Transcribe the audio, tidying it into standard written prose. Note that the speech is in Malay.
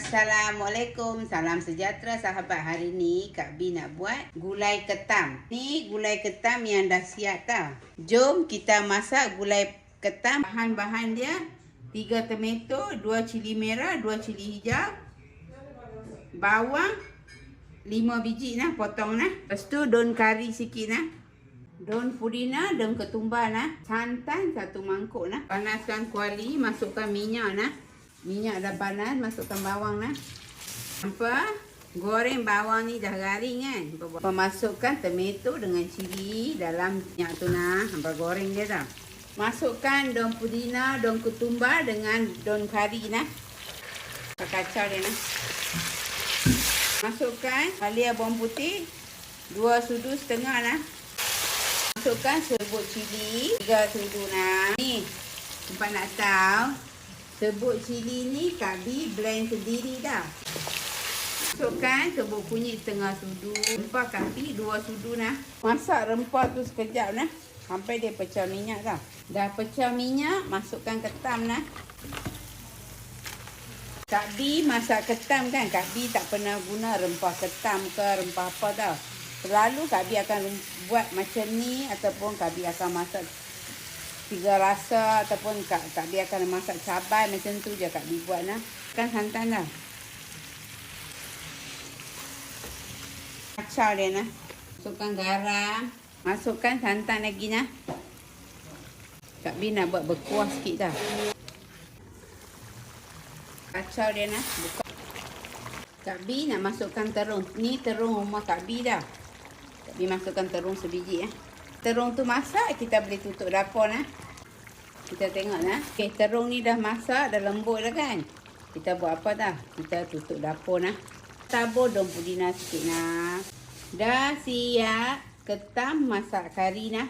Assalamualaikum, salam sejahtera sahabat. Hari ni Kak B nak buat gulai ketam. Ni gulai ketam yang dah siap tau. Jom kita masak gulai ketam. Bahan-bahan dia 3 tomato, 2 cili merah, 2 cili hijau, bawang 5 biji nah, potong nah. Lepas tu daun kari sikit nah. Daun pudina, daun ketumbar nah. Santan 1 mangkuk nah. Panaskan kuali, masukkan minyak nah. Minyak dah panas, masukkan bawang nah. Apa? Goreng bawang ni dah garing kan. Masukkan tomato dengan cili dalam minyak tu nah. Hampa goreng dia tau. Masukkan daun pudina, daun ketumbar dengan daun kari nah. Kacau dia nah. Masukkan halia bawang putih 2 sudu setengah nah. Masukkan serbuk cili 3 sudu nah. Ni, nampak nak tahu. Serbuk cili ni Kak B blend sendiri dah. Masukkan serbuk kunyit setengah sudu. Rempah Kak B 2 sudu nah. Masak rempah tu sekejap nah. Sampai dia pecah minyak dah. Dah pecah minyak, masukkan ketam nah. Kak B masak ketam kan. Kak B tak pernah guna rempah ketam ke rempah apa tau. Selalu Kak B akan buat macam ni. Ataupun Kak B akan masak 3 rasa ataupun Kak B akan masak cabai macam tu je Kak B buat nah. Kan santan dah. Kacau dia nah. Masukkan garam, masukkan santan lagi nah. Kak B nak buat berkuah sikit dah. Kacau dia nah. Buka. Kak B nak masukkan terung. Ni terung rumah Kak B dah. Kak B masukkan terung sebiji Terung tu masak, kita boleh tutup dapur nah. Kita tengok nah. Okey, terung ni dah masak, dah lembut dah kan. Kita buat apa dah? Kita tutup dapur nah. Tabur daun pudina sikit nah. Dah siap ketam masak kari nah.